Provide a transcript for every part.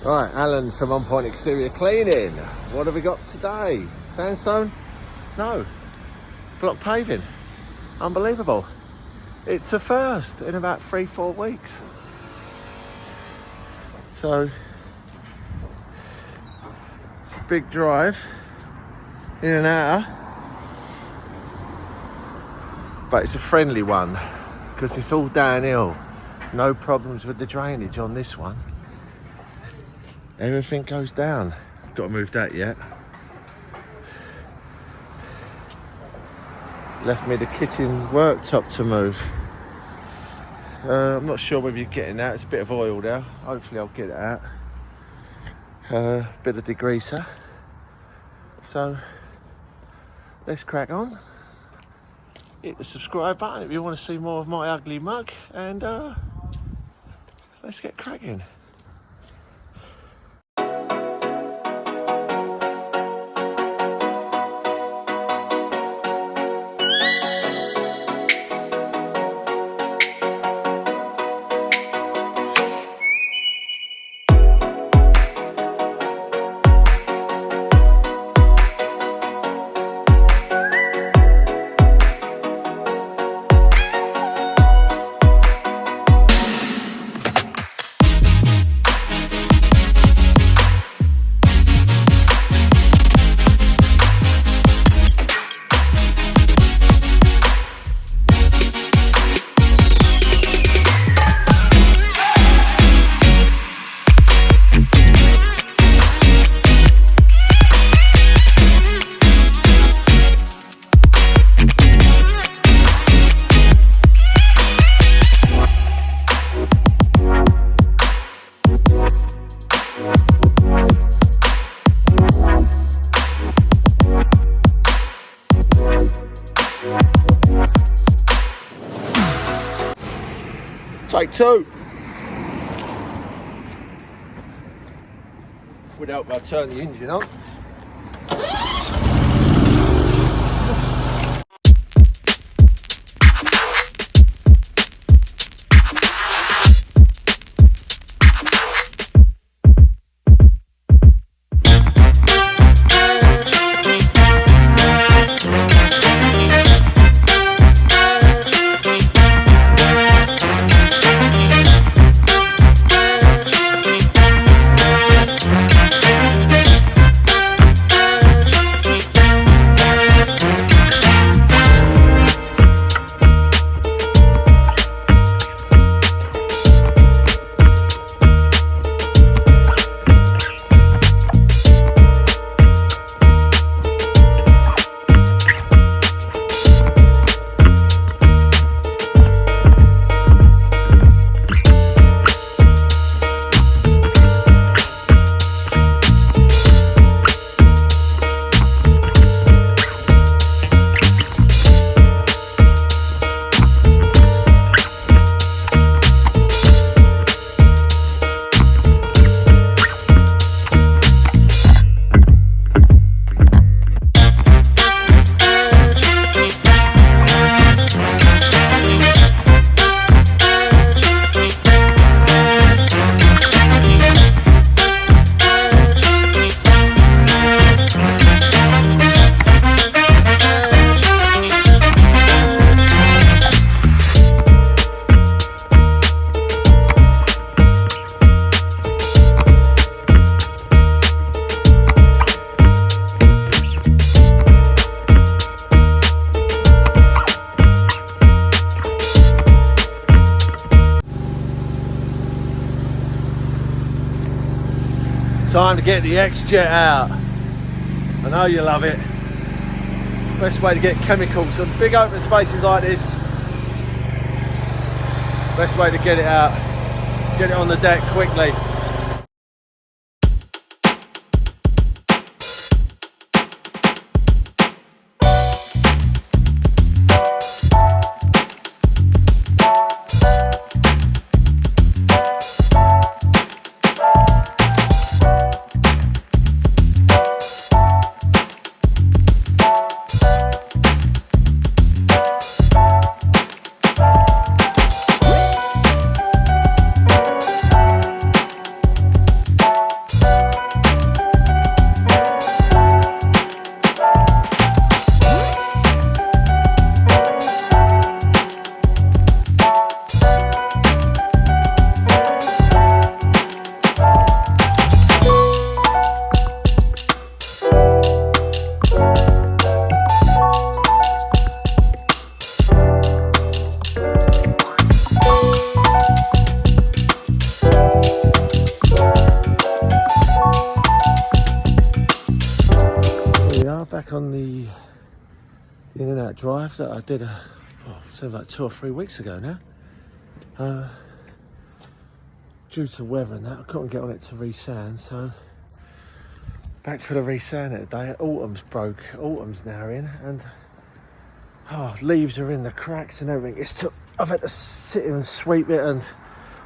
Right, Alan from On Point Exterior Cleaning. What have we got today? Sandstone? No. Block paving. Unbelievable. It's a first in about 3-4 weeks. So, it's a big drive in an hour. But it's a friendly one because it's all downhill. No problems with the drainage on this one. Everything goes down. Got to move that yet. Left me the kitchen worktop to move. I'm not sure whether you're getting that. It's a bit of oil there. Hopefully I'll get it out. Bit of degreaser. So let's crack on. Hit the subscribe button if you want to see more of my ugly mug, and let's get cracking. Take two. Would help if I turn the engine on. Time to get the X-Jet out. I know you love it. Best way to get chemicals on big open spaces like this. Best way to get it out. Get it on the deck quickly. in and out drive that I did seems like 2 or 3 weeks ago now. Due to weather and that, I couldn't get on it to resand, so back for the resanding today. Autumn's broke, autumn's now in, and leaves are in the cracks and everything. I've had to sit here and sweep it, and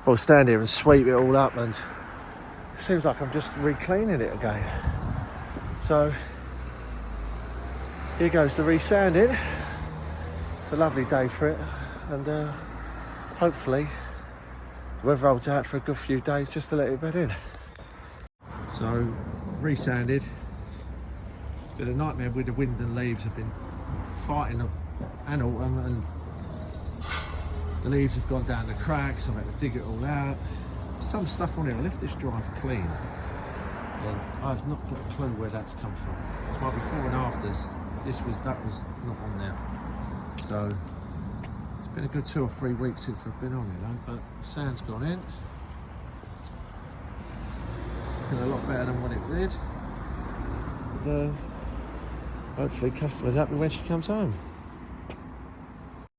well, stand here and sweep it all up, and it seems like I'm just re-cleaning it again. So here goes the resanding. It's a lovely day for it, and hopefully the weather holds out for a good few days just to let it bed in. So resanded. It's been a nightmare with the wind and leaves. I've been fighting an autumn, and the leaves have gone down the cracks. I've had to dig it all out. Some stuff on here. I left this drive clean, and I've not got a clue where that's come from. It's my before and afters. That was not on there. So it's been a good 2 or 3 weeks since I've been on it, but the sand's gone in. Looking a lot better than what it did. And, hopefully customer's happy when she comes home.